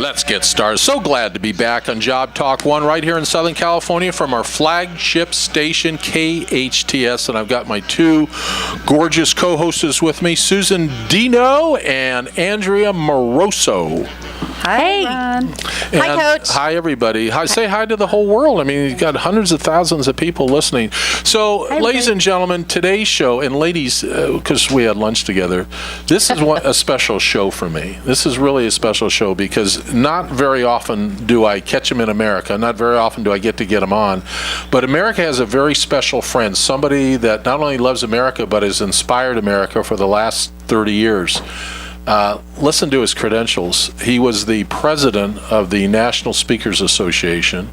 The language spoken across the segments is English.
Let's get started. So glad to be back on Job Talk 1 right here in Southern California from our flagship station, KHTS. And I've got my two gorgeous co-hosts with me, Susan Dino and Andrea Moroso. Hi, Ron. Hi, Coach. Hi, everybody. Say hi to the whole world. I mean, you've got hundreds of thousands of people listening. So, ladies and gentlemen, today's show, and ladies, because we had lunch together, this is a special show for me. This is really a special show because not very often do I catch them in America. Not very often do I get to get them on. But America has a very special friend, somebody that not only loves America, but has inspired America for the last 30 years. Listen to his credentials. He was the president of the National Speakers Association.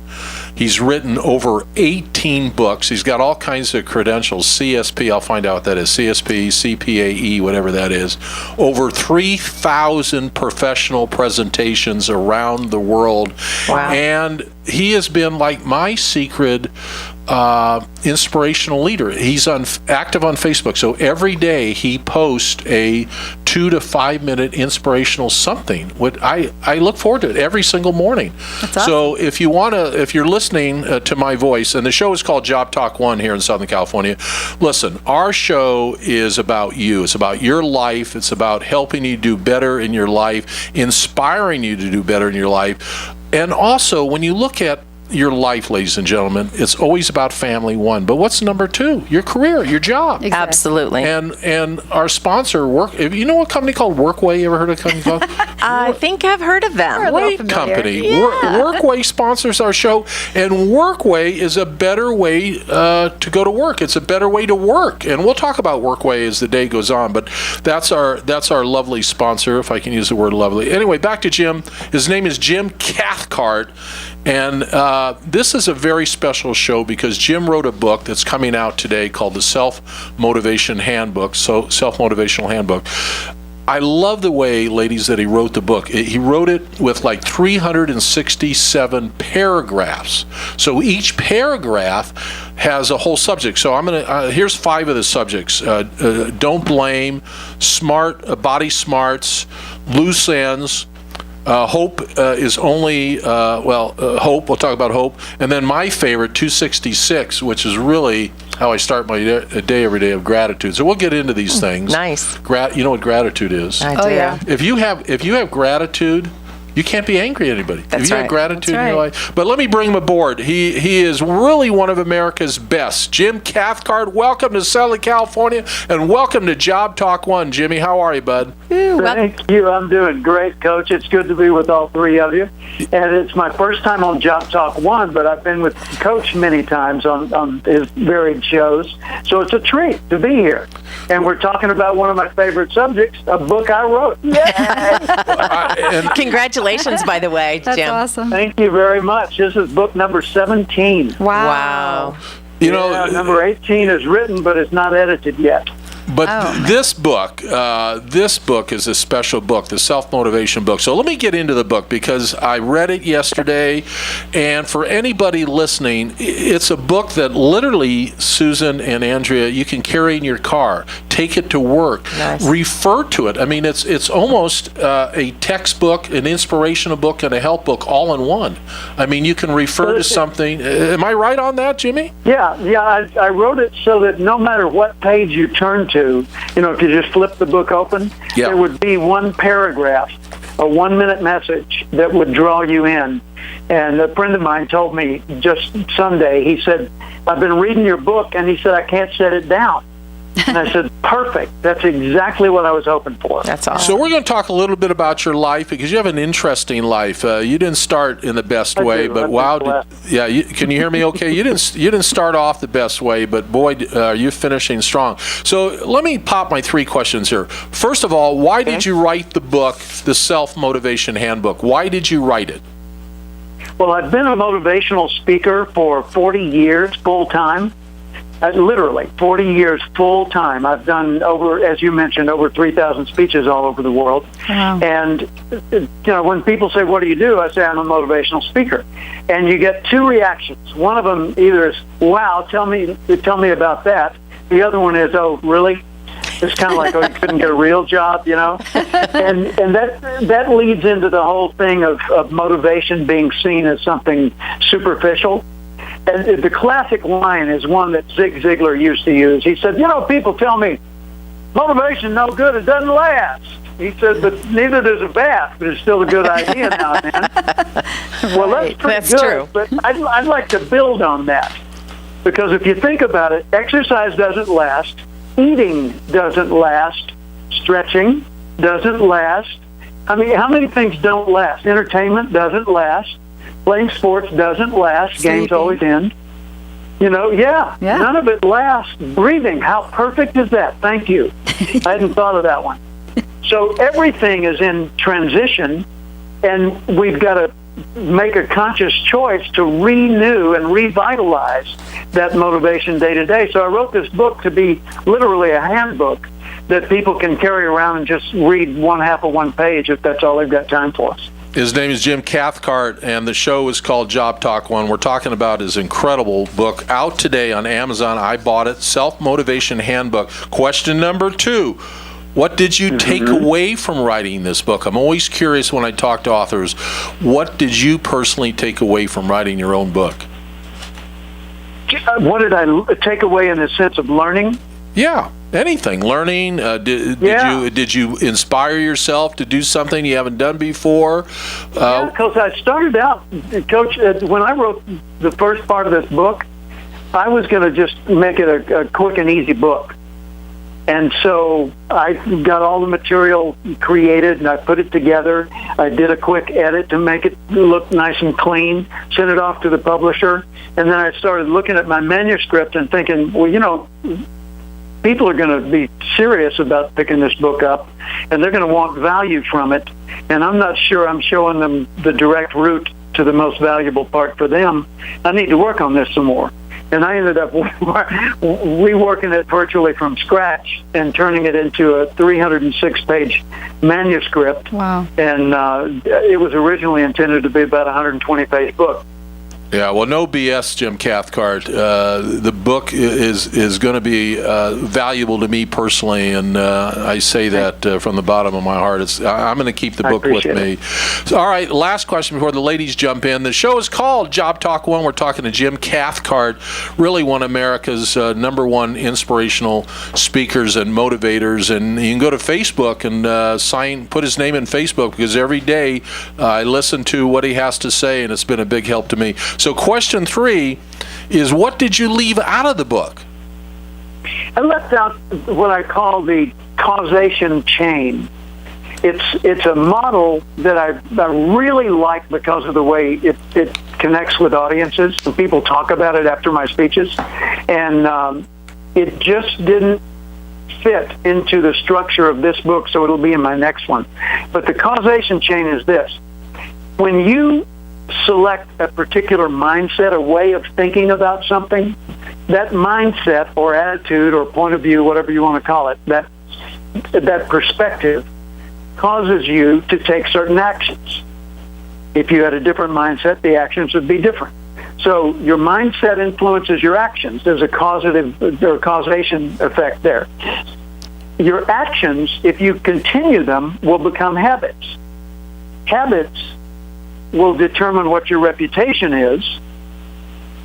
He's written over 18 books. He's got all kinds of credentials. CSP, I'll find out what that is. CSP, CPAE, whatever that is. Over 3,000 professional presentations around the world. Wow. And he has been like my secret inspirational leader. He's active on Facebook, so every day he posts a 2 to 5 minute inspirational something. I look forward to it every single morning. That's awesome. So if you're listening to my voice, and the show is called Job Talk 1 here in Southern California, listen, our show is about you. It's about your life. It's about helping you do better in your life, inspiring you to do better in your life. And also, when you look at your life, ladies and gentlemen, it's always about family, one. But what's number two? Your career, your job. Exactly. Absolutely. And our sponsor, you know a company called Workway? You ever heard of a company called? I think I've heard of them. Great company. Yeah. Workway sponsors our show, and Workway is a better way to go to work. It's a better way to work, and we'll talk about Workway as the day goes on. But that's our lovely sponsor, if I can use the word lovely. Anyway, back to Jim. His name is Jim Cathcart. And this is a very special show because Jim wrote a book that's coming out today called the Self-Motivation Handbook, Self-Motivational Handbook. I love the way, ladies, that he wrote the book. He wrote it with like 367 paragraphs. So each paragraph has a whole subject. So here's 5 of the subjects. Don't blame, body smarts, loose ends, hope is only, hope. We'll talk about hope. And then my favorite, 266, which is really how I start my day every day, of gratitude. So we'll get into these things. Nice. You know what gratitude is? I do. Yeah. If you have gratitude, you can't be angry at anybody. That's if you right. have gratitude That's in your right. life. But let me bring him aboard. He is really one of America's best. Jim Cathcart, welcome to Southern California, and welcome to Job Talk 1. Jimmy, how are you, bud? Thank you. I'm doing great, Coach. It's good to be with all three of you. And it's my first time on Job Talk 1, but I've been with Coach many times on his varied shows. So it's a treat to be here. And we're talking about one of my favorite subjects, a book I wrote. Yay! Congratulations, by the way, That's Jim. awesome. Thank you very much. This is book number 17. Wow. You know, number 18 is written, but it's not edited yet. But this book is a special book, the self-motivation book. So let me get into the book because I read it yesterday. And for anybody listening, it's a book that literally, Susan and Andrea, you can carry in your car, take it to work, refer to it. I mean, it's almost a textbook, an inspirational book, and a help book all in one. I mean, you can refer to something. Am I right on that, Jimmy? Yeah. I wrote it so that no matter what page you turn to, if you just flip the book open, there would be one paragraph, a 1-minute message that would draw you in. And a friend of mine told me just Sunday, he said, I've been reading your book, and he said, I can't set it down. And I said, perfect. That's exactly what I was hoping for. That's awesome. So we're going to talk a little bit about your life because you have an interesting life. You didn't start in the best way, but wow, can you hear me okay? You didn't start off the best way, but boy, are you finishing strong. So let me pop my 3 questions here. First of all, why did you write the book, the Self-Motivation Handbook? Why did you write it? Well, I've been a motivational speaker for 40 years full-time. Literally 40 years full time. I've done as you mentioned, over 3,000 speeches all over the world. Wow. And when people say, "What do you do?" I say, "I'm a motivational speaker." And you get 2 reactions. One of them either is, "Wow, tell me about that." The other one is, "Oh, really?" It's kind of like, oh, you couldn't get a real job, and that leads into the whole thing of motivation being seen as something superficial. And the classic line is one that Zig Ziglar used to use. He said, people tell me motivation no good, it doesn't last. He said, but neither does a bath, but it's still a good idea now and then. Well, that's good, true. But I'd like to build on that. Because if you think about it, exercise doesn't last, eating doesn't last, stretching doesn't last. I mean, how many things don't last? Entertainment doesn't last. Playing sports doesn't last. Sleeping. Games always end. None of it lasts. Breathing, how perfect is that? Thank you. I hadn't thought of that one. So everything is in transition, and we've got to make a conscious choice to renew and revitalize that motivation day to day. So I wrote this book to be literally a handbook that people can carry around and just read one half of one page if that's all they've got time for. His name is Jim Cathcart, and the show is called Job Talk1. We're talking about his incredible book out today on Amazon. I bought it, Self-Motivation Handbook. Question number 2. What did you take away from writing this book? I'm always curious when I talk to authors, what did you personally take away from writing your own book? What did I take away in the sense of learning? Yeah, anything. Learning. Did you inspire yourself to do something you haven't done before? Because I started out, Coach, when I wrote the first part of this book, I was going to just make it a quick and easy book. And so I got all the material created, and I put it together. I did a quick edit to make it look nice and clean, sent it off to the publisher, and then I started looking at my manuscript and thinking, well, people are going to be serious about picking this book up, and they're going to want value from it, and I'm not sure I'm showing them the direct route to the most valuable part for them. I need to work on this some more. And I ended up reworking it virtually from scratch and turning it into a 306-page manuscript. Wow. And it was originally intended to be about a 120-page book. Yeah, well, no BS, Jim Cathcart. The book is going to be valuable to me personally, and I say that from the bottom of my heart. I'm going to keep the book with me. So, all right, last question before the ladies jump in. The show is called Job Talk1. We're talking to Jim Cathcart, really one of America's #1 inspirational speakers and motivators. And you can go to Facebook and put his name in Facebook, because every day I listen to what he has to say, and it's been a big help to me. So question 3 is, what did you leave out of the book? I left out what I call the causation chain. It's a model that I really like because of the way it connects with audiences, and people talk about it after my speeches, and it just didn't fit into the structure of this book, so it'll be in my next one. But the causation chain is this. When you select a particular mindset, a way of thinking about something, that mindset or attitude or point of view, whatever you want to call it, that perspective causes you to take certain actions. If you had a different mindset, the actions would be different. So your mindset influences your actions. There's a causative or causation effect there. Your actions, if you continue them, will become habits. Habits will determine what your reputation is,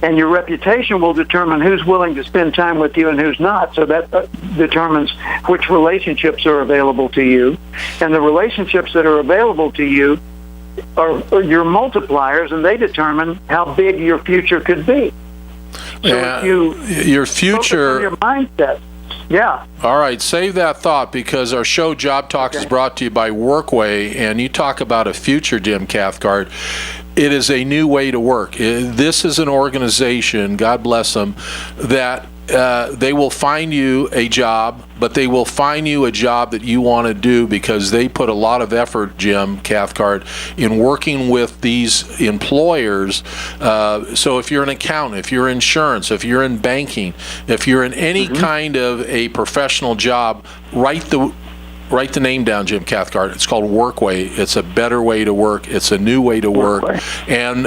and your reputation will determine who's willing to spend time with you and who's not. So that determines which relationships are available to you, and the relationships that are available to you are your multipliers, and they determine how big your future could be. So if your future, focus on your mindset. Yeah. All right, save that thought, because our show Job Talk is brought to you by Workway, and you talk about a future, Jim Cathcart. It is a new way to work. This is an organization, God bless them, that they will find you a job, but they will find you a job that you want to do, because they put a lot of effort, Jim Cathcart, in working with these employers. So if you're an accountant, if you're insurance, if you're in banking, if you're in any kind of a professional job, write write the name down, Jim Cathcart. It's called Workway. It's a better way to work. It's a new way to work. And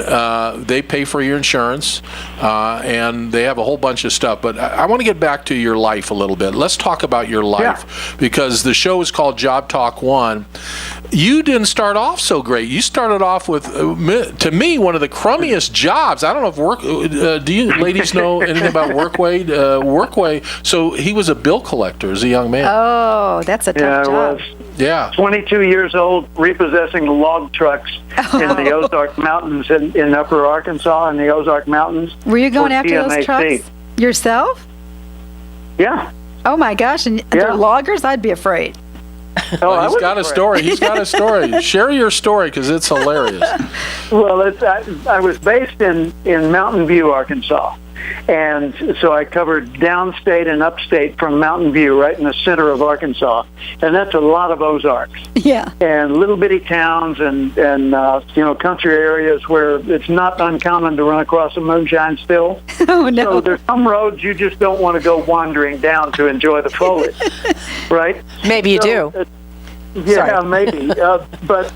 they pay for your insurance, and they have a whole bunch of stuff. But I want to get back to your life a little bit. Let's talk about your life, because the show is called Job Talk 1. You didn't start off so great. You started off with, to me, one of the crummiest jobs. I don't know if do you ladies know anything about Workway? Workway. So he was a bill collector as a young man. Oh, that's a tough job. Yeah. 22 years old, repossessing log trucks in the Ozark Mountains in upper Arkansas, in the Ozark Mountains. Were you going for after those TMAC. trucks yourself? Yeah. Oh my gosh, and they're loggers? I'd be afraid. Oh, He's got a story. He's got a story. Share your story, because it's hilarious. Well, I was based in Mountain View, Arkansas. And so I covered downstate and upstate from Mountain View, right in the center of Arkansas. And that's a lot of Ozarks. Yeah. And little bitty towns and country areas where it's not uncommon to run across a moonshine still. Oh, no. So there's some roads you just don't want to go wandering down to enjoy the foliage, right? Maybe you do. Yeah, maybe, but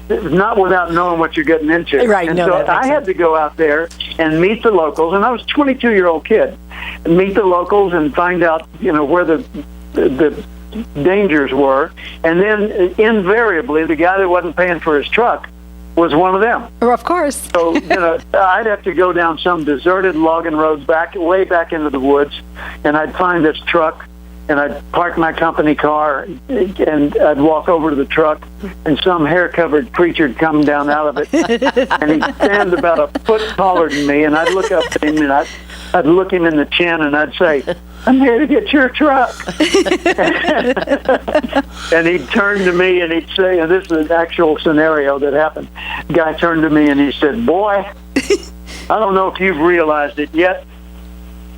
not without knowing what you're getting into. Right, and no, so that makes I had to go out there and meet the locals, and I was a 22-year-old kid, and meet the locals and find out, where the dangers were, and then invariably the guy that wasn't paying for his truck was one of them. Oh, of course. So, I'd have to go down some deserted logging road way back into the woods, and I'd find this truck, and I'd park my company car, and I'd walk over to the truck, and some hair-covered creature'd come down out of it, and he'd stand about a foot taller than me, and I'd look up at him, and I'd look him in the chin, and I'd say, "I'm here to get your truck." And he'd turn to me, and he'd say, and this is an actual scenario that happened. The guy turned to me, and he said, "Boy, I don't know if you've realized it yet,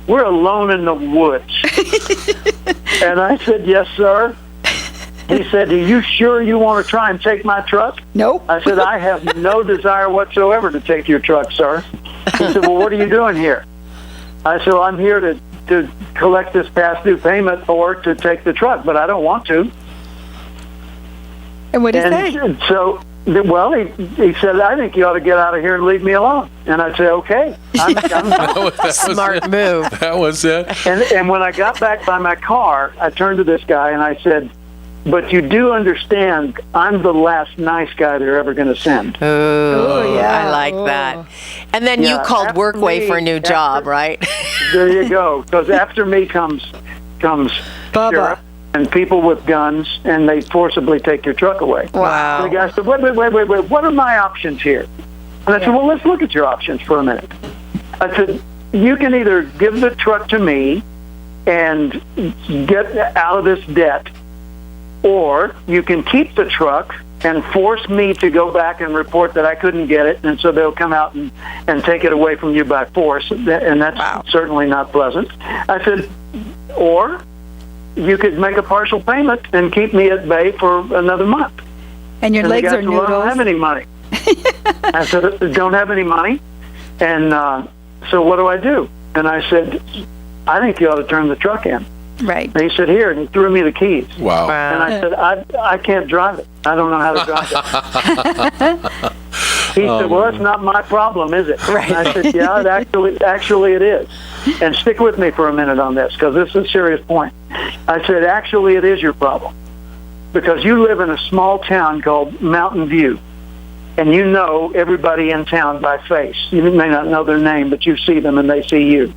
we're alone in the woods." And I said, "Yes, sir." He said, "Are you sure you want to try and take my truck?" Nope. I said, "I have no desire whatsoever to take your truck, sir." He said, "Well, what are you doing here?" I said, "Well, I'm here to collect this past due payment or to take the truck, but I don't want to." And what did he say? And so, well, he said, "I think you ought to get out of here and leave me alone." And I said, "Okay." Smart move. That was it. And when I got back by my car, I turned to this guy and I said, "But you do understand, I'm the last nice guy they're ever going to send." Oh, yeah. I like that. And then you called after Workway me- for a new job, right? There you go. Because after me comes Bubba. sheriff and people with guns, and they forcibly take your truck away. Wow. And the guy said, wait, what are my options here? And I said, well, let's look at your options for a minute. I said, you can either give the truck to me and get out of this debt, or you can keep the truck and force me to go back and report that I couldn't get it, and so they'll come out and take it away from you by force, and that's certainly not pleasant. I said, or you could make a partial payment and keep me at bay for another month. And your legs the guy are said, well, I don't have noodles. any money. I said, don't have any money, and so what do I do? And I said, I think you ought to turn the truck in. Right. And he said, here, and he threw me the keys. Wow. And I said, I can't drive it. I don't know how to drive it. He said, well, that's not my problem, is it? Right. And I said, yeah, actually it is. And stick with me for a minute on this, because this is a serious point. I said, actually it is your problem, because you live in a small town called Mountain View, and you know everybody in town by face. You may not know their name, but you see them and they see you.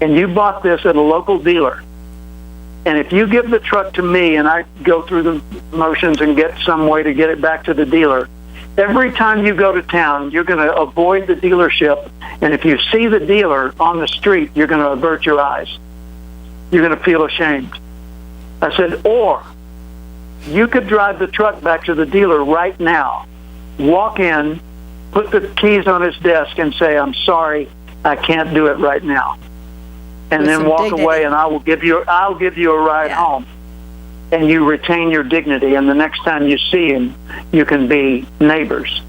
And you bought this at a local dealer. And if you give the truck to me and I go through the motions and get some way to get it back to the dealer, every time you go to town, you're going to avoid the dealership. And if you see the dealer on the street, you're going to avert your eyes. You're going to feel ashamed. I said, or you could drive the truck back to the dealer right now, walk in, put the keys on his desk and say, I'm sorry, I can't do it right now. And With then some walk dignity. away, and I'll give you a ride home, and you retain your dignity. And the next time you see him, you can be neighbors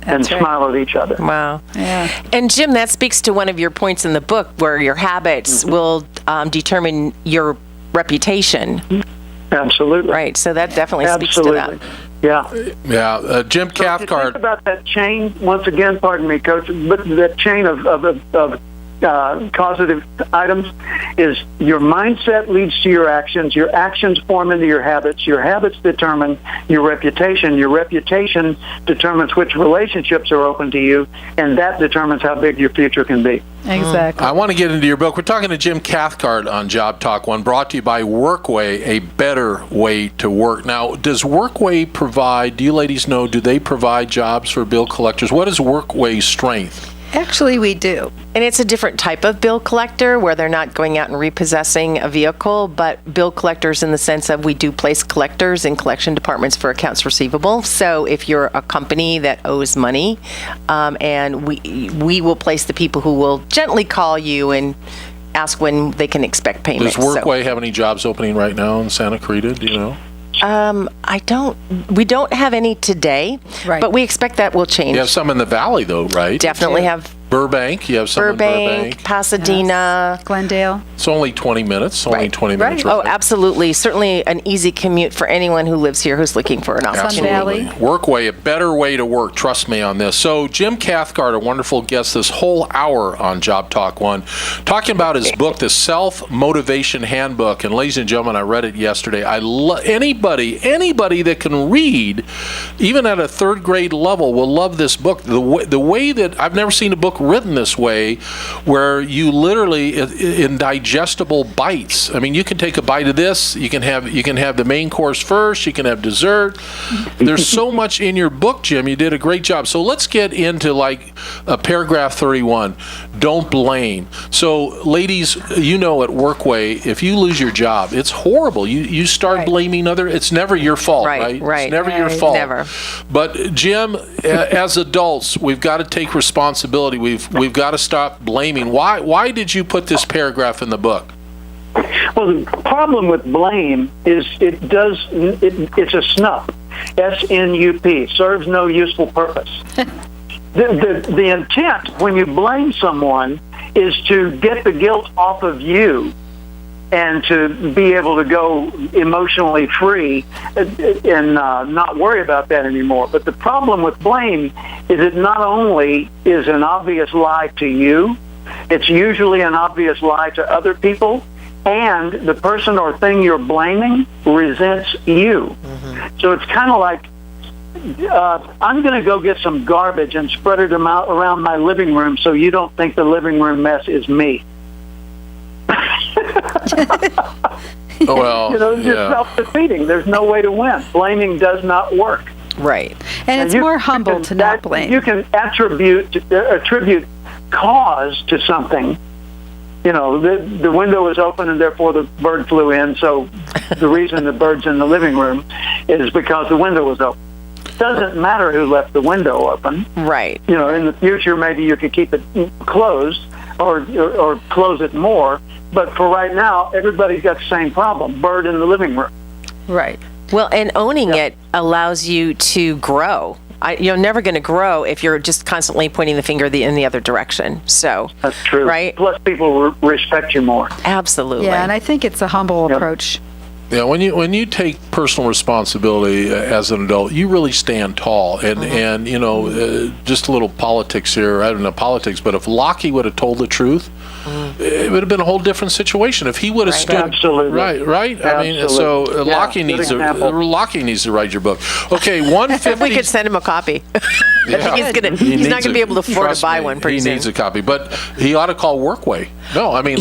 and That's right. smile at each other. Wow. Yeah. And Jim, that speaks to one of your points in the book, where your habits will determine your reputation. Absolutely. Right. So that definitely speaks to Absolutely. that. Yeah. Yeah, Jim So if you Cathcart. think about that chain, once again, pardon me, Coach, but that chain of causative items is your mindset leads to your actions form into your habits determine your reputation determines which relationships are open to you, and that determines how big your future can be. Exactly. I want to get into your book. We're talking to Jim Cathcart on Job Talk 1, brought to you by Workway, a better way to work. Now, does Workway provide, do you ladies know, do they provide jobs for bill collectors? What is Workway's strength? Actually, we do. And it's a different type of bill collector where they're not going out and repossessing a vehicle, but bill collectors in the sense of we do place collectors in collection departments for accounts receivable. So if you're a company that owes money, and we will place the people who will gently call you and ask when they can expect payment. Does Workway have any jobs opening right now in Santa Clarita? Do you know? We don't have any today, Right. but we expect that will change. You have some in the valley, though, right? Definitely have Burbank. You have some in Burbank. Pasadena. Glendale. It's only 20 minutes. Only Right. 20 minutes. Right. Oh, absolutely. Certainly an easy commute for anyone who lives here who's looking for an opportunity. Absolutely. Workway, a better way to work. Trust me on this. So Jim Cathcart, a wonderful guest this whole hour on Job Talk 1, talking about his book, The Self-Motivation Handbook. And ladies and gentlemen, I read it yesterday. Anybody that can read, even at a third grade level, will love this book. The way that I've never seen a book written this way, where you literally in digestible bites. I mean, you can take a bite of this. You can have the main course first. You can have dessert. There's so much in your book, Jim. You did a great job. So let's get into paragraph 31. Don't blame. So, ladies, you know at Workway, if you lose your job, it's horrible. You start Right. blaming It's never your fault, right? Right. It's never your Right. fault. Never. But Jim, as adults, we've got to take responsibility. We've got to stop blaming. Why did you put this paragraph in the book? Well, the problem with blame is it's a snup. SNUP, serves no useful purpose. The intent when you blame someone is to get the guilt off of you and to be able to go emotionally free and not worry about that anymore. But the problem with blame is it not only is an obvious lie to you, it's usually an obvious lie to other people, and the person or thing you're blaming resents you. Mm-hmm. So it's kind of like, I'm going to go get some garbage and spread it out around my living room so you don't think the living room mess is me. Well, it's just self-defeating. There's no way to win. Blaming does not work. Right. And it's more humble to not blame. You can attribute cause to something. The window is open and therefore the bird flew in, so the reason the bird's in the living room is because the window was open. It doesn't matter who left the window open. Right. In the future, maybe you could keep it closed or close it more. But for right now, everybody's got the same problem, bird in the living room. Right. Well, and owning it allows you to grow. You're never going to grow if you're just constantly pointing the finger in the other direction. So that's true. Right? Plus, people respect you more. Absolutely. Yeah, and I think it's a humble approach. Yeah, when you take personal responsibility as an adult, you really stand tall. And just a little politics here. I don't know politics, but if Lockie would have told the truth, it would have been a whole different situation. If he would have stood absolutely right. Absolutely. I mean, so Lockie needs to write your book. Okay, 150. If we could send him a copy. Yeah. He's not going to be able to afford to buy one pretty soon. He needs a copy, but he ought to call Workway. No, I mean,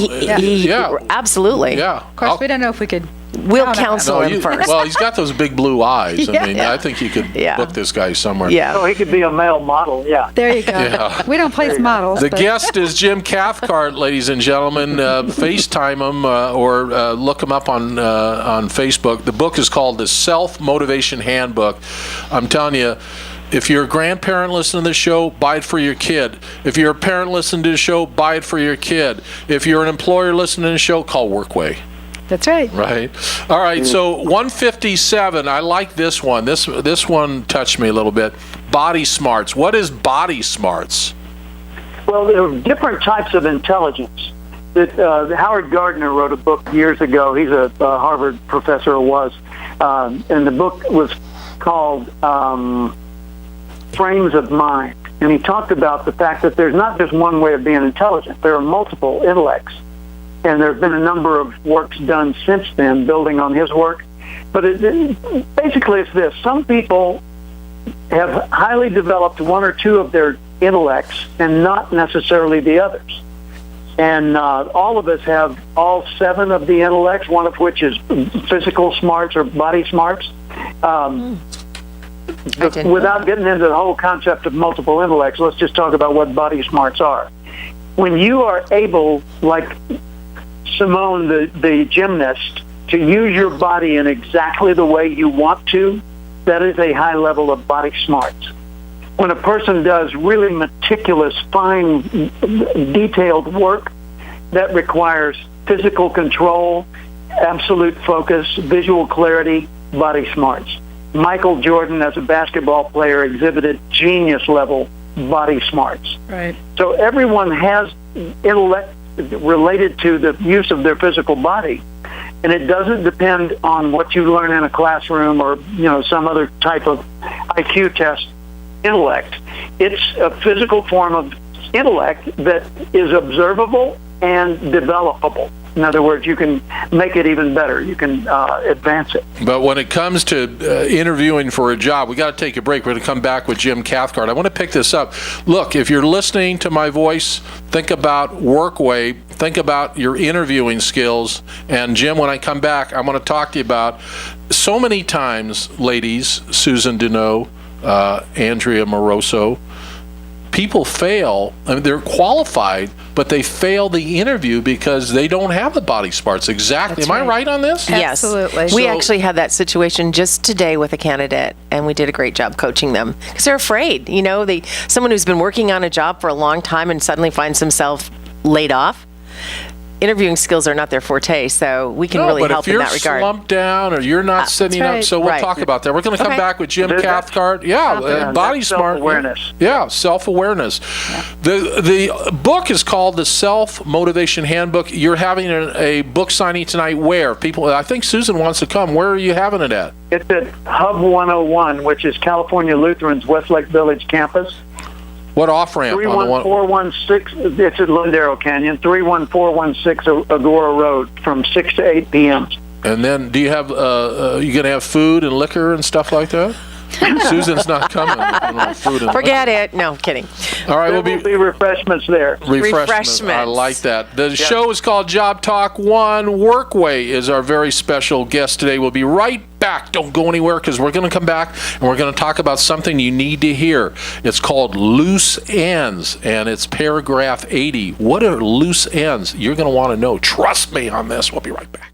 absolutely. Yeah. Of course, we don't know if we could. We'll counsel him first. Well, he's got those big blue eyes. I mean, Yeah. I think you could book this guy somewhere. Yeah. So he could be a male model, yeah. There you go. Yeah. We don't place models. The but guest is Jim Cathcart, ladies and gentlemen. FaceTime him or look him up on Facebook. The book is called The Self-Motivation Handbook. I'm telling you, if you're a grandparent listening to this show, buy it for your kid. If you're a parent listening to the show, buy it for your kid. If you're an employer listening to the show, call Workway. That's right. Right. All right. So 157. I like this one. This one touched me a little bit. Body smarts. What is body smarts? Well, there are different types of intelligence. Howard Gardner wrote a book years ago. He's a Harvard professor, or was, and the book was called Frames of Mind. And he talked about the fact that there's not just one way of being intelligent. There are multiple intellects. And there have been a number of works done since then, building on his work. But basically it's this. Some people have highly developed one or two of their intellects and not necessarily the others. And all of us have all 7 of the intellects, one of which is physical smarts or body smarts. Without getting into the whole concept of multiple intellects, let's just talk about what body smarts are. When you are able, like Simone, the gymnast, to use your body in exactly the way you want to, that is a high level of body smarts. When a person does really meticulous, fine, detailed work that requires physical control, absolute focus, visual clarity, body smarts. Michael Jordan, as a basketball player, exhibited genius-level body smarts. Right. So everyone has intellect related to the use of their physical body, and it doesn't depend on what you learn in a classroom or some other type of IQ test intellect. It's a physical form of intellect that is observable and developable. In other words, you can make it even better. You can advance it. But when it comes to interviewing for a job, we got to take a break. We're going to come back with Jim Cathcart. I want to pick this up. Look, if you're listening to my voice, think about Workway. Think about your interviewing skills. And Jim, when I come back, I'm going to talk to you about so many times, ladies, Susan Deneau, Andrea Moroso, people fail. I mean, they're qualified, but they fail the interview because they don't have the body smarts. Exactly. That's Am I right. right on this? Yes. Absolutely. We So- actually had that situation just today with a candidate, and we did a great job coaching them because they're afraid. Someone who's been working on a job for a long time and suddenly finds himself laid off. Interviewing skills are not their forte, so we can really help in that If regard. you're slumped down or you're not sitting up, right. so we'll Right. talk about that. We're going to come Okay. back with Jim That's- Cathcart. Yeah, body that's smart. self-awareness. Yeah, self-awareness. The book is called The Self-Motivation Handbook. You're having a book signing tonight where? People, I think Susan wants to come. Where are you having it at? It's at Hub 101, which is California Lutheran's Westlake Village campus. What off-ramp? On the one? 31416, it's at Lindero Canyon, 31416 Agora Road from 6 to 8 p.m. And then do you have, you going to have food and liquor and stuff like that? Susan's not coming. Food and Forget it. No, kidding. All right, There we'll will be refreshments there. Refreshments. I like that. The show is called Job Talk 1. Workway is our very special guest today. We'll be right back. Don't go anywhere because we're going to come back and we're going to talk about something you need to hear. It's called loose ends, and it's paragraph 80. What are loose ends? You're going to want to know. Trust me on this. We'll be right back.